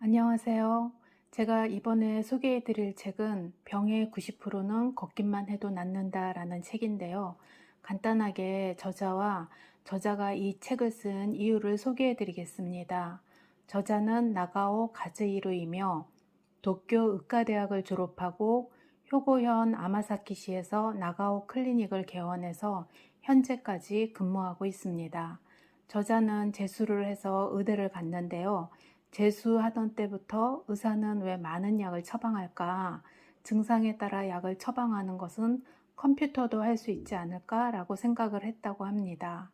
안녕하세요. 제가 이번에 소개해 드릴 책은 병의 90%는 걷기만 해도 낫는다라는 책인데요. 간단하게 저자와 저자가 이 책을 쓴 이유를 소개해 드리겠습니다. 저자는 나가오 가즈히로이며 도쿄 의과대학을 졸업하고 효고현 아마사키시에서 나가오 클리닉을 개원해서 현재까지 근무하고 있습니다. 저자는 재수를 해서 의대를 갔는데요. 재수하던 때부터 의사는 왜 많은 약을 처방할까? 증상에 따라 약을 처방하는 것은 컴퓨터도 할 수 있지 않을까라고 생각을 했다고 합니다.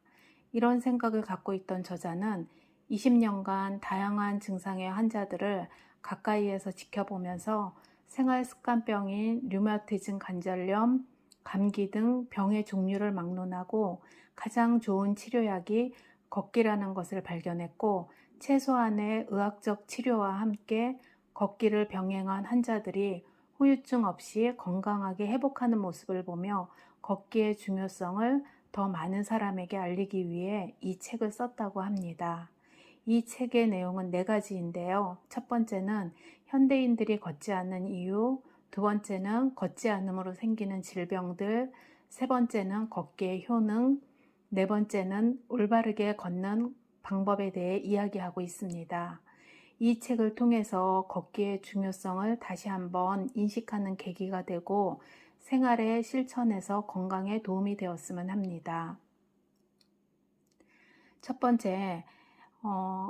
이런 생각을 갖고 있던 저자는 20년간 다양한 증상의 환자들을 가까이에서 지켜보면서 생활습관병인 류마티즘 관절염, 감기 등 병의 종류를 막론하고 가장 좋은 치료약이 걷기라는 것을 발견했고, 최소한의 의학적 치료와 함께 걷기를 병행한 환자들이 후유증 없이 건강하게 회복하는 모습을 보며 걷기의 중요성을 더 많은 사람에게 알리기 위해 이 책을 썼다고 합니다. 이 책의 내용은 4가지인데요. 첫 번째는 현대인들이 걷지 않는 이유, 두 번째는 걷지 않음으로 생기는 질병들, 세 번째는 걷기의 효능, 네 번째는 올바르게 걷는 방법에 대해 이야기하고 있습니다. 이 책을 통해서 걷기의 중요성을 다시 한번 인식하는 계기가 되고 생활의 실천에서 건강에 도움이 되었으면 합니다. 첫 번째,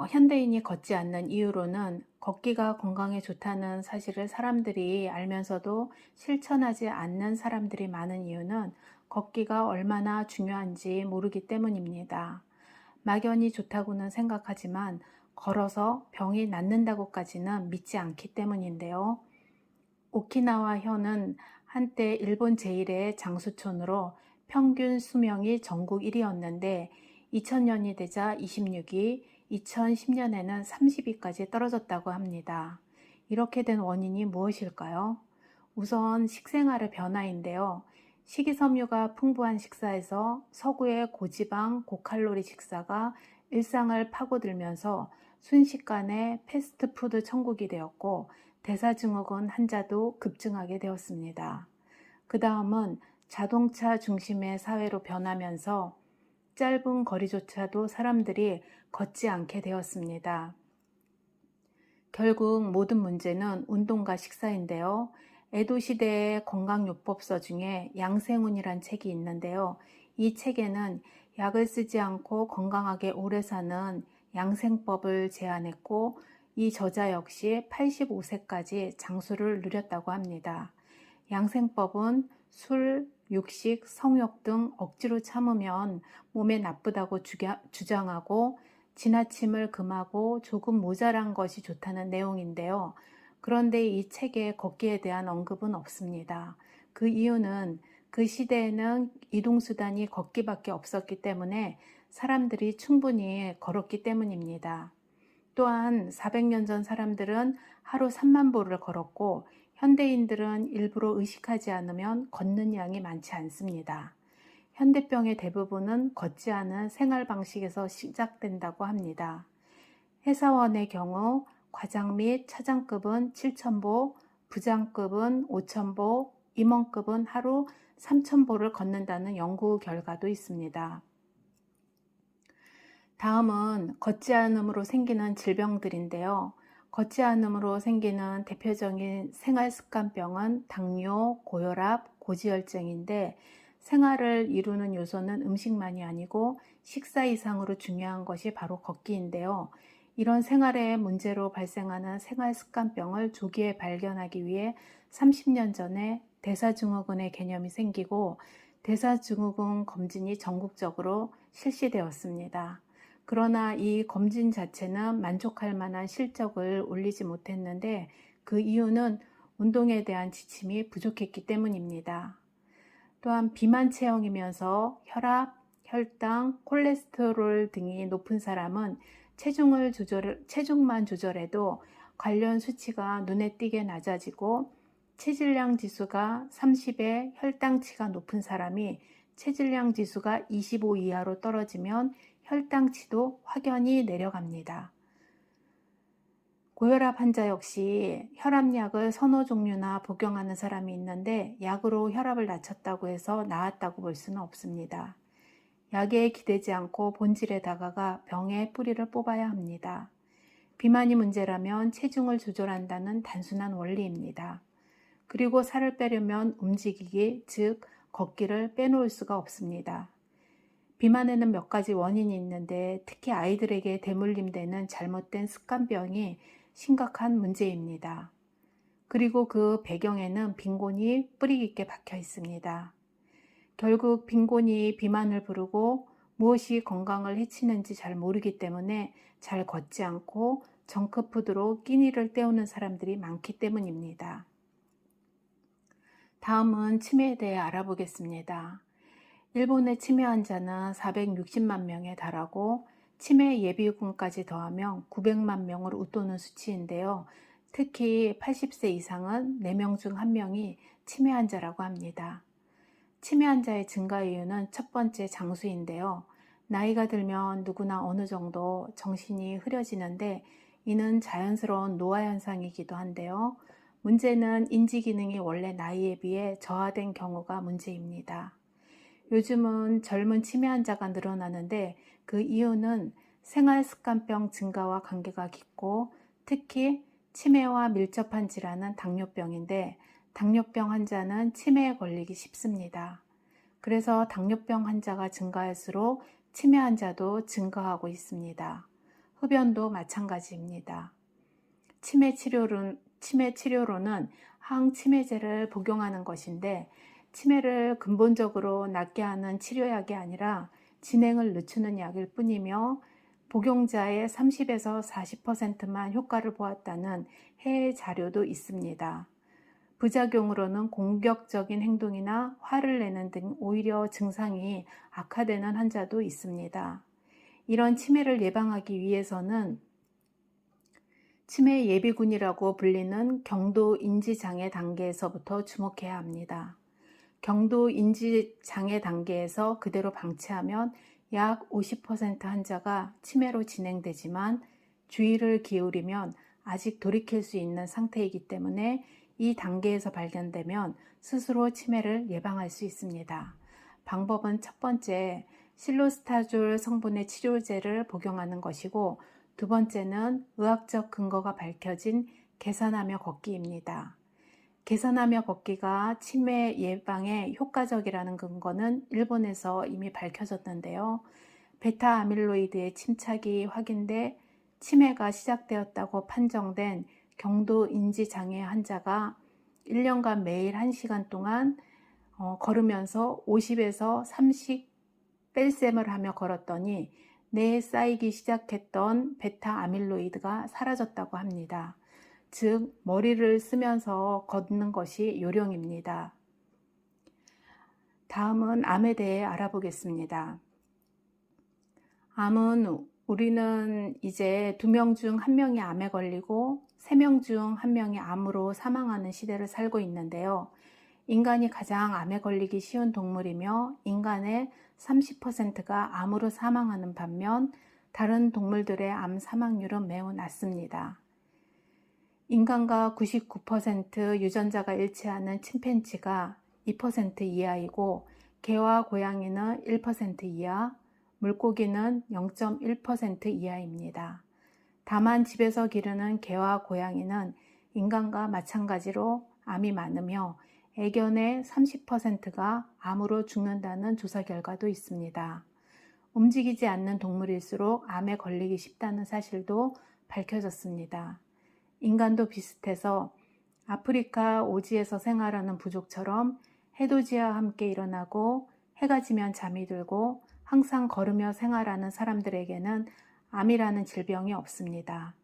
현대인이 걷지 않는 이유로는 걷기가 건강에 좋다는 사실을 사람들이 알면서도 실천하지 않는 사람들이 많은 이유는 걷기가 얼마나 중요한지 모르기 때문입니다. 막연히 좋다고는 생각하지만 걸어서 병이 낫는다고까지는 믿지 않기 때문인데요. 오키나와현은 한때 일본 제1의 장수촌으로 평균 수명이 전국 1위였는데 2000년이 되자 26위, 2010년에는 30위까지 떨어졌다고 합니다. 이렇게 된 원인이 무엇일까요? 우선 식생활의 변화인데요. 식이섬유가 풍부한 식사에서 서구의 고지방, 고칼로리 식사가 일상을 파고들면서 순식간에 패스트푸드 천국이 되었고 대사증후군 환자도 급증하게 되었습니다. 그 다음은 자동차 중심의 사회로 변하면서 짧은 거리조차도 사람들이 걷지 않게 되었습니다. 결국 모든 문제는 운동과 식사인데요. 에도 시대의 건강요법서 중에 양생운이란 책이 있는데요. 이 책에는 약을 쓰지 않고 건강하게 오래 사는 양생법을 제안했고 이 저자 역시 85세까지 장수를 누렸다고 합니다. 양생법은 술, 육식, 성욕 등 억지로 참으면 몸에 나쁘다고 주장하고 지나침을 금하고 조금 모자란 것이 좋다는 내용인데요. 그런데 이 책에 걷기에 대한 언급은 없습니다. 그 이유는 그 시대에는 이동수단이 걷기밖에 없었기 때문에 사람들이 충분히 걸었기 때문입니다. 또한 400년 전 사람들은 하루 3만 보를 걸었고 현대인들은 일부러 의식하지 않으면 걷는 양이 많지 않습니다. 현대병의 대부분은 걷지 않은 생활 방식에서 시작된다고 합니다. 회사원의 경우 과장 및 차장급은 7,000보, 부장급은 5,000보, 임원급은 하루 3,000보를 걷는다는 연구 결과도 있습니다. 다음은 걷지 않음으로 생기는 질병들인데요. 걷지 않음으로 생기는 대표적인 생활습관병은 당뇨, 고혈압, 고지혈증인데 생활을 이루는 요소는 음식만이 아니고 식사 이상으로 중요한 것이 바로 걷기인데요. 이런 생활의 문제로 발생하는 생활습관병을 조기에 발견하기 위해 30년 전에 대사증후군의 개념이 생기고 대사증후군 검진이 전국적으로 실시되었습니다. 그러나 이 검진 자체는 만족할 만한 실적을 올리지 못했는데 그 이유는 운동에 대한 지침이 부족했기 때문입니다. 또한 비만 체형이면서 혈압, 혈당, 콜레스테롤 등이 높은 사람은 체중만 조절해도 관련 수치가 눈에 띄게 낮아지고 체질량 지수가 30에 혈당치가 높은 사람이 체질량 지수가 25 이하로 떨어지면 혈당치도 확연히 내려갑니다. 고혈압 환자 역시 혈압약을 서너 종류나 복용하는 사람이 있는데 약으로 혈압을 낮췄다고 해서 나았다고 볼 수는 없습니다. 약에 기대지 않고 본질에 다가가 병의 뿌리를 뽑아야 합니다. 비만이 문제라면 체중을 조절한다는 단순한 원리입니다. 그리고 살을 빼려면 움직이기, 즉 걷기를 빼놓을 수가 없습니다. 비만에는 몇 가지 원인이 있는데 특히 아이들에게 대물림되는 잘못된 습관병이 심각한 문제입니다. 그리고 그 배경에는 빈곤이 뿌리 깊게 박혀 있습니다. 결국 빈곤이 비만을 부르고 무엇이 건강을 해치는지 잘 모르기 때문에 잘 걷지 않고 정크푸드로 끼니를 때우는 사람들이 많기 때문입니다. 다음은 치매에 대해 알아보겠습니다. 일본의 치매 환자는 460만 명에 달하고 치매 예비군까지 더하면 900만 명을 웃도는 수치인데요. 특히 80세 이상은 4명 중 1명이 치매 환자라고 합니다. 치매 환자의 증가 이유는 첫 번째 장수인데요. 나이가 들면 누구나 어느 정도 정신이 흐려지는데 이는 자연스러운 노화 현상이기도 한데요. 문제는 인지 기능이 원래 나이에 비해 저하된 경우가 문제입니다. 요즘은 젊은 치매 환자가 늘어나는데 그 이유는 생활습관병 증가와 관계가 깊고 특히 치매와 밀접한 질환은 당뇨병인데 당뇨병 환자는 치매에 걸리기 쉽습니다. 그래서 당뇨병 환자가 증가할수록 치매 환자도 증가하고 있습니다. 흡연도 마찬가지입니다. 치매 치료로는 항치매제를 복용하는 것인데 치매를 근본적으로 낫게 하는 치료약이 아니라 진행을 늦추는 약일 뿐이며 복용자의 30에서 40%만 효과를 보았다는 해외 자료도 있습니다. 부작용으로는 공격적인 행동이나 화를 내는 등 오히려 증상이 악화되는 환자도 있습니다. 이런 치매를 예방하기 위해서는 치매 예비군이라고 불리는 경도 인지장애 단계에서부터 주목해야 합니다. 경도 인지장애 단계에서 그대로 방치하면 약 50% 환자가 치매로 진행되지만 주의를 기울이면 아직 돌이킬 수 있는 상태이기 때문에 이 단계에서 발견되면 스스로 치매를 예방할 수 있습니다. 방법은 첫 번째, 실로스타졸 성분의 치료제를 복용하는 것이고 두 번째는 의학적 근거가 밝혀진 계산하며 걷기입니다. 계산하며 걷기가 치매 예방에 효과적이라는 근거는 일본에서 이미 밝혀졌는데요. 베타 아밀로이드의 침착이 확인돼 치매가 시작되었다고 판정된 경도 인지 장애 환자가 1년간 매일 1시간 동안 걸으면서 50에서 30 뺄셈을 하며 걸었더니 뇌에 쌓이기 시작했던 베타 아밀로이드가 사라졌다고 합니다. 즉 머리를 쓰면서 걷는 것이 요령입니다. 다음은 암에 대해 알아보겠습니다. 암은 우리는 이제 2명 중 1명이 암에 걸리고 3명 중 1명이 암으로 사망하는 시대를 살고 있는데요. 인간이 가장 암에 걸리기 쉬운 동물이며 인간의 30%가 암으로 사망하는 반면 다른 동물들의 암 사망률은 매우 낮습니다. 인간과 99% 유전자가 일치하는 침팬지가 2% 이하이고 개와 고양이는 1% 이하, 물고기는 0.1% 이하입니다. 다만 집에서 기르는 개와 고양이는 인간과 마찬가지로 암이 많으며 애견의 30%가 암으로 죽는다는 조사 결과도 있습니다. 움직이지 않는 동물일수록 암에 걸리기 쉽다는 사실도 밝혀졌습니다. 인간도 비슷해서 아프리카 오지에서 생활하는 부족처럼 해돋이와 함께 일어나고 해가 지면 잠이 들고 항상 걸으며 생활하는 사람들에게는 암이라는 질병이 없습니다.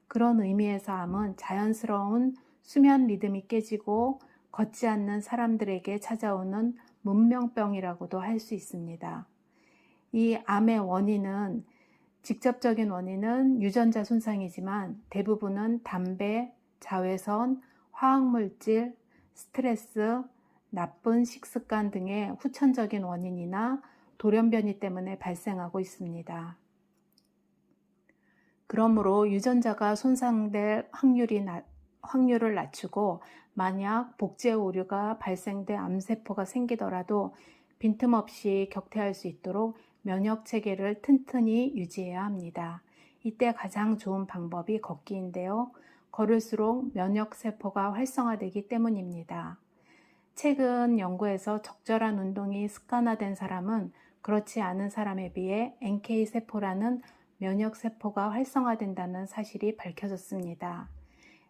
그런 의미에서 암은 자연스러운 수면 리듬이 깨지고 걷지 않는 사람들에게 찾아오는 문명병이라고도 할 수 있습니다. 이 암의 원인은 직접적인 원인은 유전자 손상이지만 대부분은 담배, 자외선, 화학물질, 스트레스, 나쁜 식습관 등의 후천적인 원인이나 돌연변이 때문에 발생하고 있습니다. 그러므로 유전자가 손상될 확률을 낮추고 만약 복제 오류가 발생돼 암세포가 생기더라도 빈틈없이 격퇴할 수 있도록 면역 체계를 튼튼히 유지해야 합니다. 이때 가장 좋은 방법이 걷기인데요. 걸을수록 면역 세포가 활성화되기 때문입니다. 최근 연구에서 적절한 운동이 습관화된 사람은 그렇지 않은 사람에 비해 NK세포라는 면역세포가 활성화된다는 사실이 밝혀졌습니다.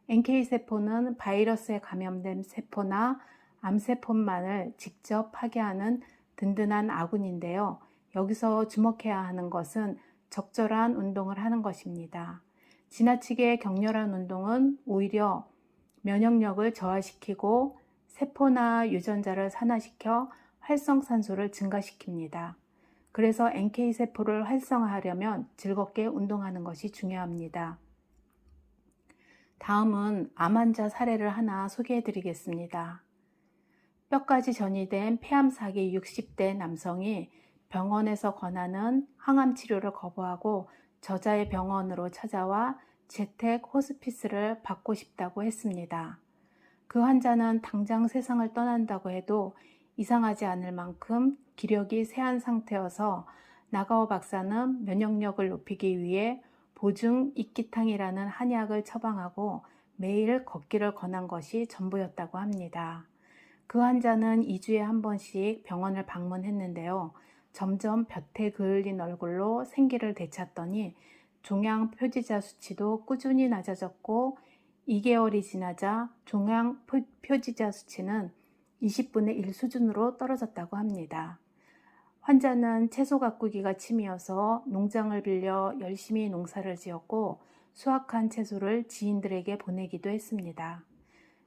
NK세포는 바이러스에 감염된 세포나 암세포만을 직접 파괴하는 든든한 아군인데요. 여기서 주목해야 하는 것은 적절한 운동을 하는 것입니다. 지나치게 격렬한 운동은 오히려 면역력을 저하시키고 세포나 유전자를 산화시켜 활성산소를 증가시킵니다. 그래서 NK세포를 활성화하려면 즐겁게 운동하는 것이 중요합니다. 다음은 암 환자 사례를 하나 소개해 드리겠습니다. 뼈까지 전이된 폐암 사기 60대 남성이 병원에서 권하는 항암 치료를 거부하고 저자의 병원으로 찾아와 재택 호스피스를 받고 싶다고 했습니다. 그 환자는 당장 세상을 떠난다고 해도 이상하지 않을 만큼 기력이 쇠한 상태여서 나가오 박사는 면역력을 높이기 위해 보증 익기탕이라는 한약을 처방하고 매일 걷기를 권한 것이 전부였다고 합니다. 그 환자는 2주에 한 번씩 병원을 방문했는데요. 점점 볕에 그을린 얼굴로 생기를 되찾더니 종양 표지자 수치도 꾸준히 낮아졌고 2개월이 지나자 종양 표지자 수치는 20분의 1 수준으로 떨어졌다고 합니다. 환자는 채소 가꾸기가 취미여서 농장을 빌려 열심히 농사를 지었고 수확한 채소를 지인들에게 보내기도 했습니다.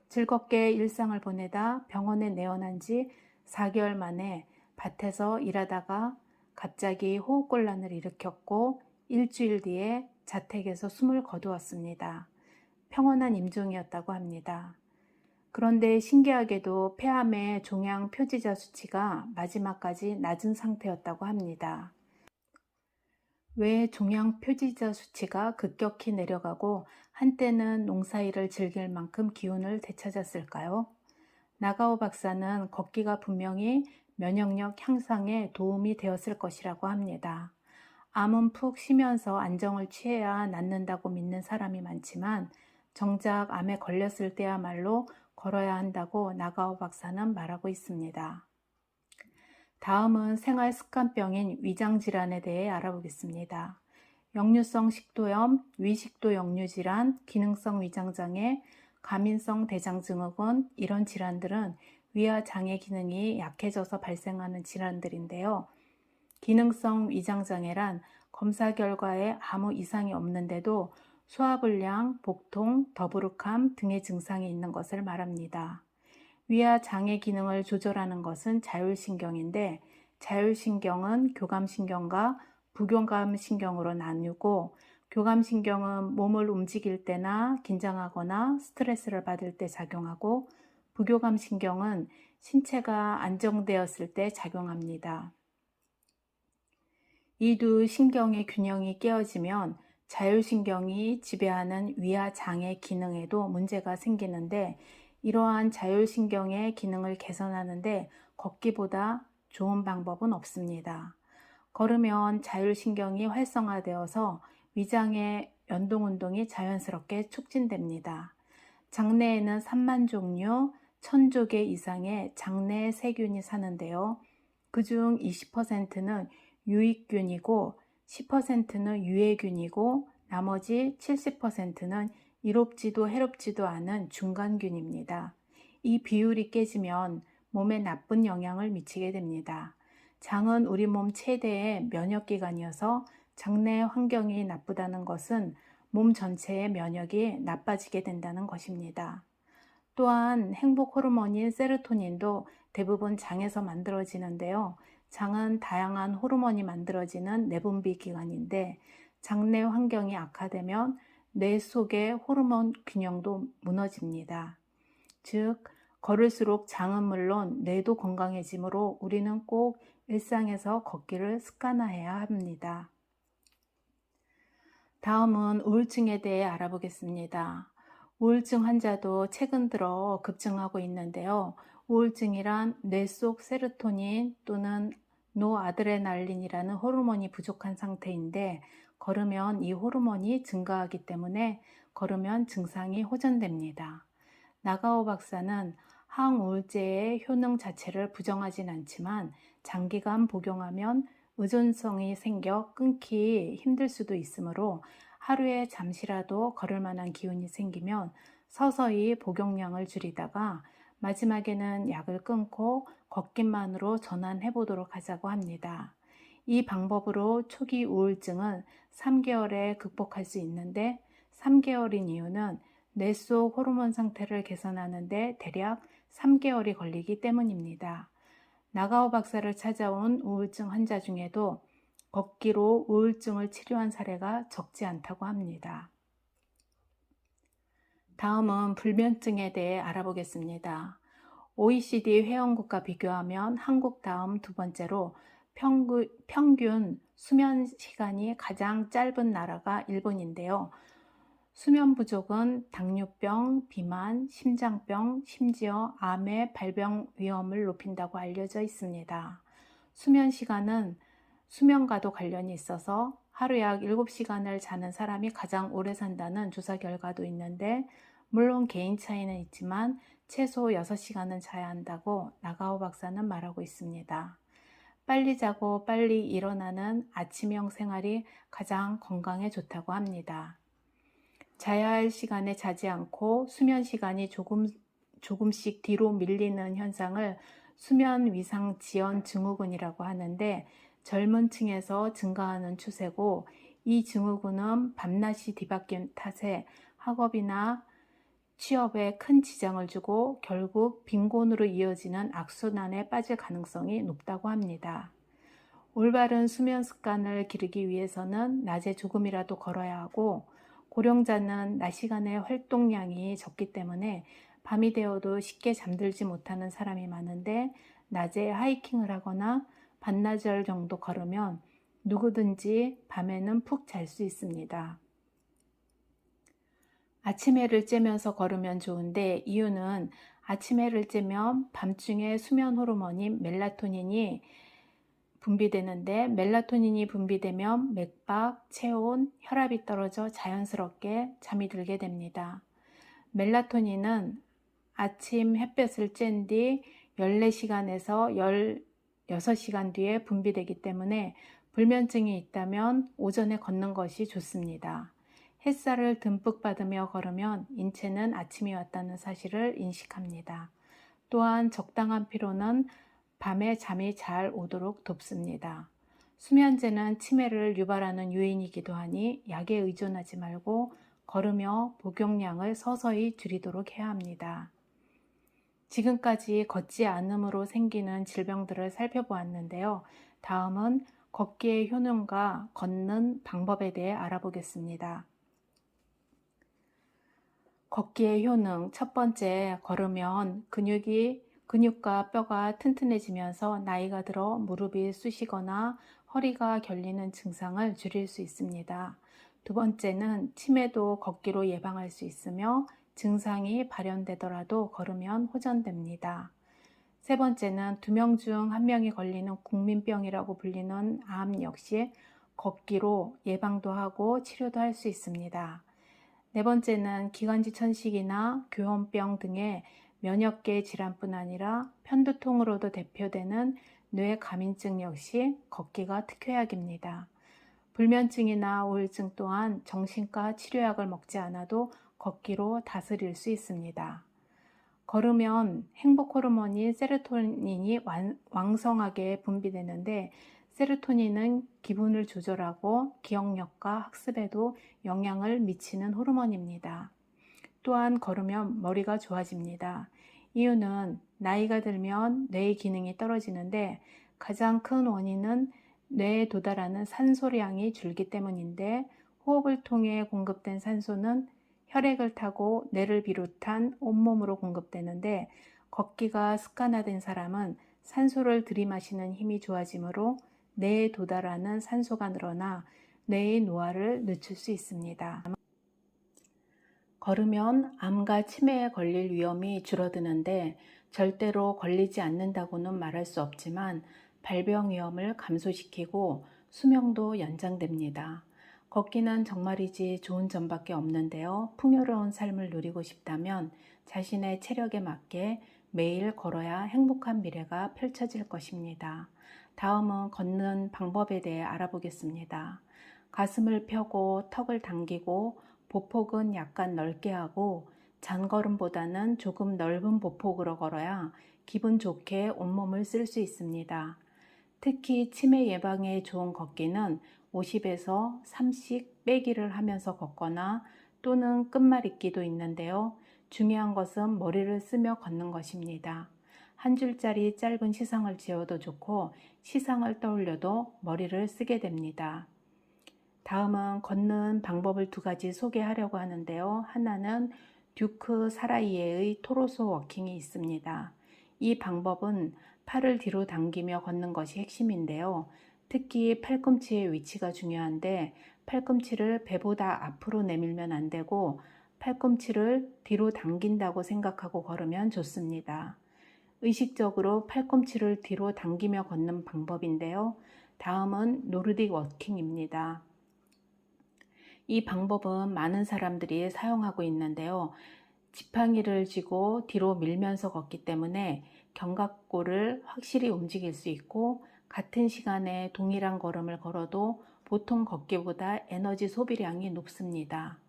즐겁게 일상을 보내다 병원에 내원한 지 4개월 만에 밭에서 일하다가 갑자기 호흡곤란을 일으켰고 일주일 뒤에 자택에서 숨을 거두었습니다. 평온한 임종이었다고 합니다. 그런데 신기하게도 폐암의 종양 표지자 수치가 마지막까지 낮은 상태였다고 합니다. 왜 종양 표지자 수치가 급격히 내려가고 한때는 농사일을 즐길 만큼 기운을 되찾았을까요? 나가오 박사는 걷기가 분명히 면역력 향상에 도움이 되었을 것이라고 합니다. 암은 푹 쉬면서 안정을 취해야 낫는다고 믿는 사람이 많지만 정작 암에 걸렸을 때야말로 걸어야 한다고 나가오 박사는 말하고 있습니다. 다음은 생활습관병인 위장질환에 대해 알아보겠습니다. 역류성 식도염, 위식도 역류질환, 기능성 위장장애, 과민성 대장증후군 이런 질환들은 위와 장의 기능이 약해져서 발생하는 질환들인데요. 기능성 위장장애란 검사 결과에 아무 이상이 없는데도 소화불량, 복통, 더부룩함 등의 증상이 있는 것을 말합니다. 위와 장의 기능을 조절하는 것은 자율신경인데 자율신경은 교감신경과 부교감신경으로 나뉘고 교감신경은 몸을 움직일 때나 긴장하거나 스트레스를 받을 때 작용하고 부교감신경은 신체가 안정되었을 때 작용합니다. 이 두 신경의 균형이 깨어지면 자율신경이 지배하는 위와 장의 기능에도 문제가 생기는데 이러한 자율신경의 기능을 개선하는데 걷기보다 좋은 방법은 없습니다. 걸으면 자율신경이 활성화되어서 위장의 연동운동이 자연스럽게 촉진됩니다. 장내에는 3만 종류, 1000조 개 이상의 장내 세균이 사는데요. 그중 20%는 유익균이고 10%는 유해균이고 나머지 70%는 이롭지도 해롭지도 않은 중간균입니다. 이 비율이 깨지면 몸에 나쁜 영향을 미치게 됩니다. 장은 우리 몸 최대의 면역기관이어서 장내 환경이 나쁘다는 것은 몸 전체의 면역이 나빠지게 된다는 것입니다. 또한 행복 호르몬인 세로토닌도 대부분 장에서 만들어지는데요. 장은 다양한 호르몬이 만들어지는 내분비 기관인데 장내 환경이 악화되면 뇌 속의 호르몬 균형도 무너집니다. 즉, 걸을수록 장은 물론 뇌도 건강해지므로 우리는 꼭 일상에서 걷기를 습관화해야 합니다. 다음은 우울증에 대해 알아보겠습니다. 우울증 환자도 최근 들어 급증하고 있는데요. 우울증이란 뇌 속 세로토닌 또는 노아드레날린이라는 호르몬이 부족한 상태인데, 걸으면 이 호르몬이 증가하기 때문에 걸으면 증상이 호전됩니다. 나가오 박사는 항우울제의 효능 자체를 부정하진 않지만, 장기간 복용하면 의존성이 생겨 끊기 힘들 수도 있으므로 하루에 잠시라도 걸을 만한 기운이 생기면 서서히 복용량을 줄이다가 마지막에는 약을 끊고 걷기만으로 전환해 보도록 하자고 합니다. 이 방법으로 초기 우울증은 3개월에 극복할 수 있는데, 3개월인 이유는 뇌 속 호르몬 상태를 개선하는데 대략 3개월이 걸리기 때문입니다. 나가오 박사를 찾아온 우울증 환자 중에도 걷기로 우울증을 치료한 사례가 적지 않다고 합니다. 다음은 불면증에 대해 알아보겠습니다. OECD 회원국과 비교하면 한국 다음 두 번째로 평균 수면 시간이 가장 짧은 나라가 일본인데요. 수면 부족은 당뇨병, 비만, 심장병, 심지어 암의 발병 위험을 높인다고 알려져 있습니다. 수면 시간은 수면과도 관련이 있어서 하루 약 7시간을 자는 사람이 가장 오래 산다는 조사 결과도 있는데, 물론 개인 차이는 있지만 최소 6시간은 자야 한다고 나가오 박사는 말하고 있습니다. 빨리 자고 빨리 일어나는 아침형 생활이 가장 건강에 좋다고 합니다. 자야 할 시간에 자지 않고 수면 시간이 조금씩 뒤로 밀리는 현상을 수면 위상 지연 증후군이라고 하는데, 젊은 층에서 증가하는 추세고, 이 증후군은 밤낮이 뒤바뀐 탓에 학업이나 취업에 큰 지장을 주고 결국 빈곤으로 이어지는 악순환에 빠질 가능성이 높다고 합니다. 올바른 수면 습관을 기르기 위해서는 낮에 조금이라도 걸어야 하고, 고령자는 낮 시간의 활동량이 적기 때문에 밤이 되어도 쉽게 잠들지 못하는 사람이 많은데, 낮에 하이킹을 하거나 반나절 정도 걸으면 누구든지 밤에는 푹 잘 수 있습니다. 아침 해를 쬐면서 걸으면 좋은데, 이유는 아침 해를 쬐면 밤중에 수면 호르몬인 멜라토닌이 분비되는데, 멜라토닌이 분비되면 맥박, 체온, 혈압이 떨어져 자연스럽게 잠이 들게 됩니다. 멜라토닌은 아침 햇볕을 쬐은 뒤 14시간에서 16시간 뒤에 분비되기 때문에 불면증이 있다면 오전에 걷는 것이 좋습니다. 햇살을 듬뿍 받으며 걸으면 인체는 아침이 왔다는 사실을 인식합니다. 또한 적당한 피로는 밤에 잠이 잘 오도록 돕습니다. 수면제는 치매를 유발하는 요인이기도 하니 약에 의존하지 말고 걸으며 복용량을 서서히 줄이도록 해야 합니다. 지금까지 걷지 않음으로 생기는 질병들을 살펴보았는데요. 다음은 걷기의 효능과 걷는 방법에 대해 알아보겠습니다. 걷기의 효능, 첫 번째, 걸으면 근육과 뼈가 튼튼해지면서 나이가 들어 무릎이 쑤시거나 허리가 결리는 증상을 줄일 수 있습니다. 두 번째는 치매도 걷기로 예방할 수 있으며 증상이 발현되더라도 걸으면 호전됩니다. 세 번째는 2명 중 1명이 걸리는 국민병이라고 불리는 암 역시 걷기로 예방도 하고 치료도 할 수 있습니다. 네 번째는 기관지 천식이나 교원병 등의 면역계 질환뿐 아니라 편두통으로도 대표되는 뇌가민증 역시 걷기가 특효약입니다. 불면증이나 우울증 또한 정신과 치료약을 먹지 않아도 걷기로 다스릴 수 있습니다. 걸으면 행복 호르몬인 세로토닌이 왕성하게 분비되는데, 세로토닌은 기분을 조절하고 기억력과 학습에도 영향을 미치는 호르몬입니다. 또한 걸으면 머리가 좋아집니다. 이유는 나이가 들면 뇌의 기능이 떨어지는데, 가장 큰 원인은 뇌에 도달하는 산소량이 줄기 때문인데, 호흡을 통해 공급된 산소는 혈액을 타고 뇌를 비롯한 온몸으로 공급되는데, 걷기가 습관화된 사람은 산소를 들이마시는 힘이 좋아지므로 뇌에 도달하는 산소가 늘어나 뇌의 노화를 늦출 수 있습니다. 걸으면 암과 치매에 걸릴 위험이 줄어드는데 절대로 걸리지 않는다고는 말할 수 없지만 발병 위험을 감소시키고 수명도 연장됩니다. 걷기는 정말이지 좋은 점밖에 없는데요. 풍요로운 삶을 누리고 싶다면 자신의 체력에 맞게 매일 걸어야 행복한 미래가 펼쳐질 것입니다. 다음은 걷는 방법에 대해 알아보겠습니다. 가슴을 펴고 턱을 당기고 보폭은 약간 넓게 하고 잔걸음보다는 조금 넓은 보폭으로 걸어야 기분 좋게 온몸을 쓸 수 있습니다. 특히 치매 예방에 좋은 걷기는 50에서 3씩 빼기를 하면서 걷거나 또는 끝말잇기도 있는데요. 중요한 것은 머리를 쓰며 걷는 것입니다. 한 줄짜리 짧은 시상을 지어도 좋고 시상을 떠올려도 머리를 쓰게 됩니다. 다음은 걷는 방법을 두 가지 소개하려고 하는데요. 하나는 듀크 사라이에의 토로소 워킹이 있습니다. 이 방법은 팔을 뒤로 당기며 걷는 것이 핵심인데요. 특히 팔꿈치의 위치가 중요한데 팔꿈치를 배보다 앞으로 내밀면 안 되고 팔꿈치를 뒤로 당긴다고 생각하고 걸으면 좋습니다. 의식적으로 팔꿈치를 뒤로 당기며 걷는 방법인데요. 다음은 노르딕 워킹입니다. 이 방법은 많은 사람들이 사용하고 있는데요. 지팡이를 쥐고 뒤로 밀면서 걷기 때문에 견갑골을 확실히 움직일 수 있고 같은 시간에 동일한 걸음을 걸어도 보통 걷기보다 에너지 소비량이 높습니다.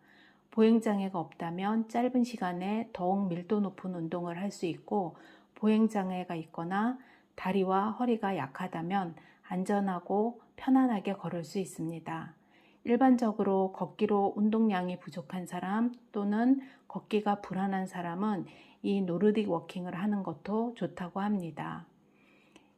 보행장애가 없다면 짧은 시간에 더욱 밀도 높은 운동을 할 수 있고 보행장애가 있거나 다리와 허리가 약하다면 안전하고 편안하게 걸을 수 있습니다. 일반적으로 걷기로 운동량이 부족한 사람 또는 걷기가 불안한 사람은 이 노르딕 워킹을 하는 것도 좋다고 합니다.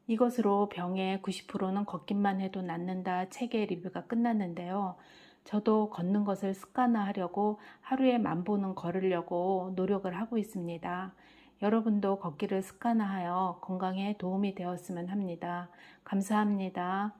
이것으로 병의 90%는 걷기만 해도 낫는다 책의 리뷰가 끝났는데요. 저도 걷는 것을 습관화하려고 하루에 10,000보는 걸으려고 노력을 하고 있습니다. 여러분도 걷기를 습관화하여 건강에 도움이 되었으면 합니다. 감사합니다.